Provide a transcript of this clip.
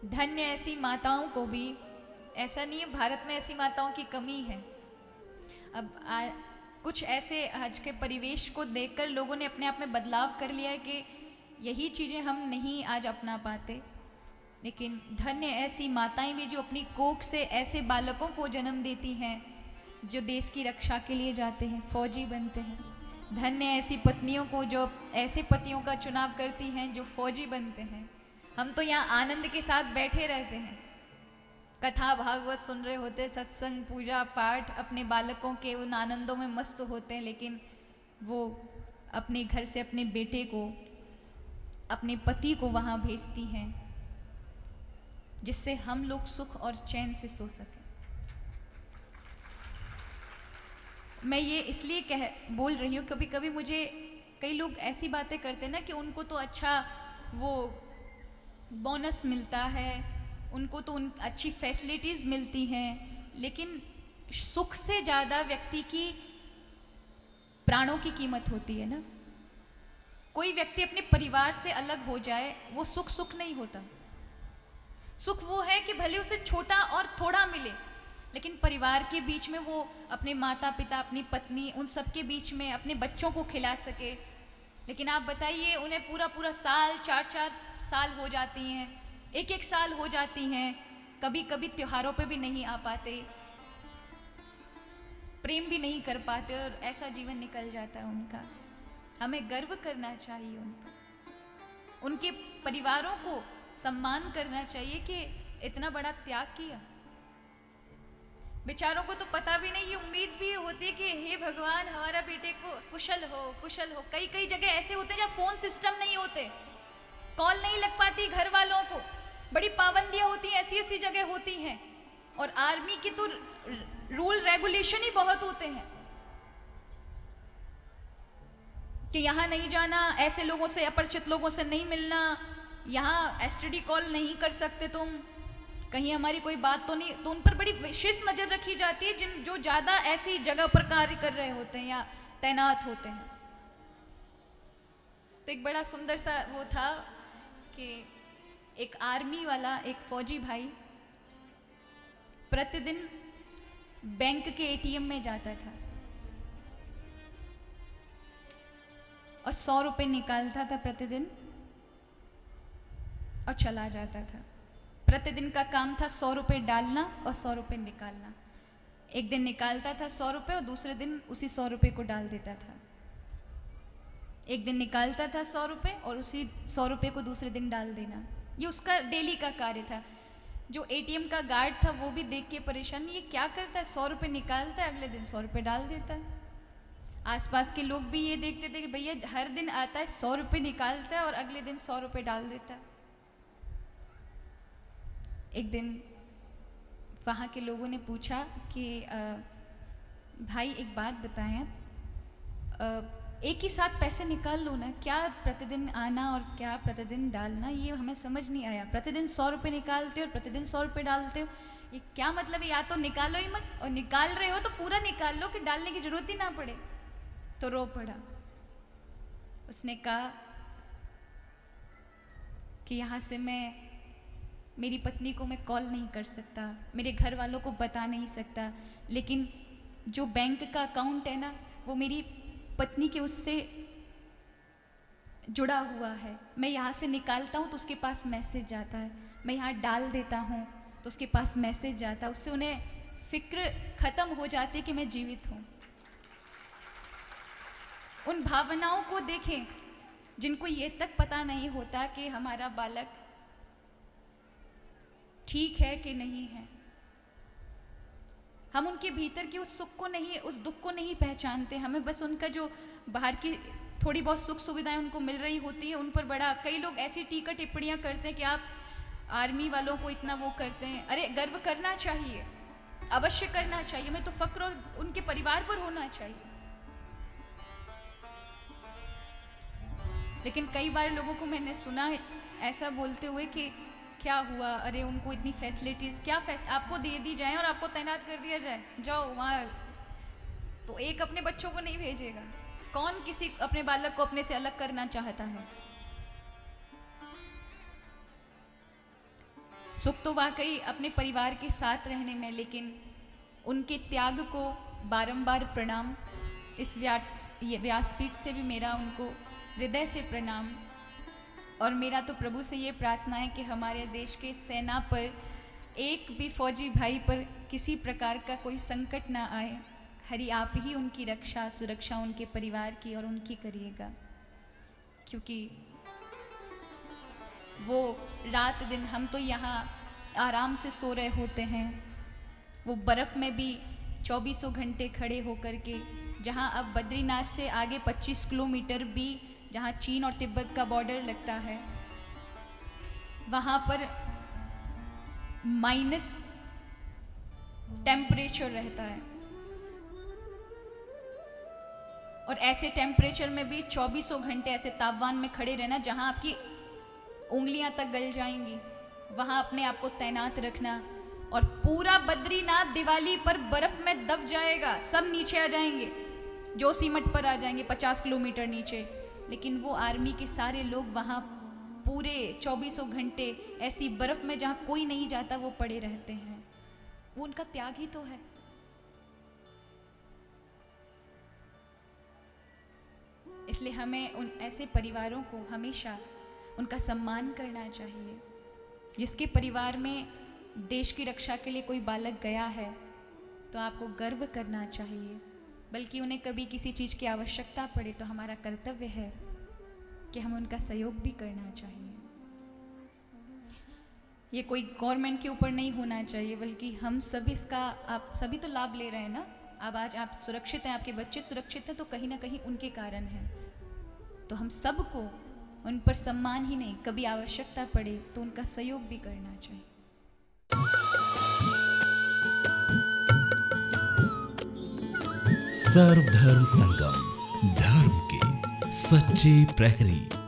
धन्य ऐसी माताओं को भी, ऐसा नहीं है भारत में ऐसी माताओं की कमी है। अब कुछ ऐसे आज के परिवेश को देखकर लोगों ने अपने आप में बदलाव कर लिया है कि यही चीज़ें हम नहीं आज अपना पाते। लेकिन धन्य ऐसी माताएं भी जो अपनी कोख से ऐसे बालकों को जन्म देती हैं जो देश की रक्षा के लिए जाते हैं, फौजी बनते हैं। धन्य ऐसी पत्नियों को जो ऐसे पतियों का चुनाव करती हैं जो फौजी बनते हैं। हम तो यहाँ आनंद के साथ बैठे रहते हैं, कथा भागवत सुन रहे होते, सत्संग पूजा पाठ, अपने बालकों के उन आनंदों में मस्त होते हैं, लेकिन वो अपने घर से अपने बेटे को, अपने पति को वहाँ भेजती हैं जिससे हम लोग सुख और चैन से सो सकें। मैं ये इसलिए बोल रही हूँ, कभी कभी मुझे कई लोग ऐसी बातें करते हैं ना कि उनको तो अच्छा वो बोनस मिलता है, उनको तो उन अच्छी फैसिलिटीज़ मिलती हैं, लेकिन सुख से ज़्यादा व्यक्ति की प्राणों की कीमत होती है ना। कोई व्यक्ति अपने परिवार से अलग हो जाए वो सुख सुख नहीं होता। सुख वो है कि भले उसे छोटा और थोड़ा मिले, लेकिन परिवार के बीच में वो अपने माता पिता, अपनी पत्नी, उन सब के बीच में अपने बच्चों को खिला सके। लेकिन आप बताइए, उन्हें पूरा पूरा साल, 4-4 साल हो जाती हैं, 1-1 साल हो जाती हैं, कभी कभी त्योहारों पे भी नहीं आ पाते, प्रेम भी नहीं कर पाते और ऐसा जीवन निकल जाता है उनका। हमें गर्व करना चाहिए उन पर, उनके परिवारों को सम्मान करना चाहिए कि इतना बड़ा त्याग किया। बेचारों को तो पता भी नहीं, ये उम्मीद भी होती है कि हे भगवान हमारा बेटे को कुशल हो कुशल हो। कई कई जगह ऐसे होते हैं जहाँ फोन सिस्टम नहीं होते, कॉल नहीं लग पाती घर वालों को, बड़ी पाबंदियां होती हैं, ऐसी ऐसी जगह होती हैं। और आर्मी की तो रूल रेगुलेशन ही बहुत होते हैं कि यहाँ नहीं जाना, ऐसे लोगों से, अपरिचित लोगों से नहीं मिलना, यहाँ एसटीडी कॉल नहीं कर सकते तुम, कहीं हमारी कोई बात तो नहीं। तो उन पर बड़ी विशेष नज़र रखी जाती है जिन जो ज़्यादा ऐसी जगह पर कार्य कर रहे होते हैं या तैनात होते हैं। तो एक बड़ा सुंदर सा वो था कि एक आर्मी वाला, एक फौजी भाई प्रतिदिन बैंक के एटीएम में जाता था और 100 रुपये निकालता था प्रतिदिन और चला जाता था। प्रतिदिन का काम था 100 रुपये डालना और 100 रुपये निकालना। एक दिन निकालता था 100 रुपये और दूसरे दिन उसी 100 रुपये को डाल देता था। एक दिन निकालता था 100 रुपये और उसी 100 रुपये को दूसरे दिन डाल देना। ये उसका डेली का कार्य था। जो एटीएम का गार्ड था वो भी देख के परेशान, ये क्या करता है, 100 रुपये निकालता है, अगले दिन 100 रुपये डाल देता है। आसपास के लोग भी ये देखते थे कि भैया हर दिन आता है, 100 रुपये निकालता है और अगले दिन 100 रुपये डाल देता है। एक दिन वहाँ के लोगों ने पूछा कि भाई एक बात बताएं, एक ही साथ पैसे निकाल लो ना, क्या प्रतिदिन आना और क्या प्रतिदिन डालना, ये हमें समझ नहीं आया। प्रतिदिन 100 रुपये निकालते हो और प्रतिदिन 100 रुपये डालते हो, ये क्या मतलब है? या तो निकालो ही मत, और निकाल रहे हो तो पूरा निकाल लो कि डालने की जरूरत ही ना पड़े। तो रो पड़ा। उसने कहा कि यहाँ से मैं मेरी पत्नी को मैं कॉल नहीं कर सकता, मेरे घर वालों को बता नहीं सकता, लेकिन जो बैंक का अकाउंट है ना वो मेरी पत्नी के उससे जुड़ा हुआ है। मैं यहाँ से निकालता हूँ तो उसके पास मैसेज जाता है, मैं यहाँ डाल देता हूँ तो उसके पास मैसेज जाता है। उससे उन्हें फिक्र खत्म हो जाती है कि मैं जीवित हूँ। उन भावनाओं को देखें जिनको ये तक पता नहीं होता कि हमारा बालक ठीक है कि नहीं है। हम उनके भीतर की उस सुख को नहीं, उस दुख को नहीं पहचानते। हमें बस उनका जो बाहर की थोड़ी बहुत सुख सुविधाएं उनको मिल रही होती है, उन पर बड़ा, कई लोग ऐसी टीका टिप्पणियां करते हैं कि आप आर्मी वालों को इतना वो करते हैं। अरे गर्व करना चाहिए, अवश्य करना चाहिए, हमें तो फक्र और उनके परिवार पर होना चाहिए। लेकिन कई बार लोगों को मैंने सुना ऐसा बोलते हुए कि क्या हुआ, अरे उनको इतनी फैसिलिटीज़, क्या आपको दे दी जाए और आपको तैनात कर दिया जाए, जाओ वहाँ, तो एक अपने बच्चों को नहीं भेजेगा। कौन किसी अपने बालक को अपने से अलग करना चाहता है? सुख तो वाकई अपने परिवार के साथ रहने में, लेकिन उनके त्याग को बारंबार प्रणाम। इस व्यासपीठ से भी मेरा उनको हृदय से प्रणाम। और मेरा तो प्रभु से ये प्रार्थना है कि हमारे देश के सेना पर एक भी फौजी भाई पर किसी प्रकार का कोई संकट ना आए। हरि आप ही उनकी रक्षा सुरक्षा उनके परिवार की और उनकी करिएगा, क्योंकि वो रात दिन, हम तो यहाँ आराम से सो रहे होते हैं, वो बर्फ़ में भी 24 घंटे खड़े होकर के, जहाँ अब बद्रीनाथ से आगे 25 किलोमीटर भी जहाँ चीन और तिब्बत का बॉर्डर लगता है, वहाँ पर माइनस टेम्परेचर रहता है। और ऐसे टेम्परेचर में भी 24 घंटे ऐसे तापमान में खड़े रहना जहाँ आपकी उंगलियां तक गल जाएंगी, वहाँ अपने आप को तैनात रखना। और पूरा बद्रीनाथ दिवाली पर बर्फ में दब जाएगा, सब नीचे आ जाएंगे, जोशीमठ पर आ जाएंगे 50 किलोमीटर नीचे, लेकिन वो आर्मी के सारे लोग वहाँ पूरे 24 घंटे ऐसी बर्फ में जहाँ कोई नहीं जाता वो पड़े रहते हैं। वो उनका त्याग ही तो है। इसलिए हमें उन ऐसे परिवारों को हमेशा उनका सम्मान करना चाहिए। जिसके परिवार में देश की रक्षा के लिए कोई बालक गया है तो आपको गर्व करना चाहिए, बल्कि उन्हें कभी किसी चीज़ की आवश्यकता पड़े तो हमारा कर्तव्य है कि हम उनका सहयोग भी करना चाहिए। ये कोई गवर्नमेंट के ऊपर नहीं होना चाहिए, बल्कि हम सभी इसका, आप सभी तो लाभ ले रहे हैं ना। अब आज आप सुरक्षित हैं, आपके बच्चे सुरक्षित हैं, तो कहीं ना कहीं उनके कारण है। तो हम सबको उन पर सम्मान ही नहीं, कभी आवश्यकता पड़े तो उनका सहयोग भी करना चाहिए। सर्वधर्म संगम, धर्म के सच्चे प्रहरी।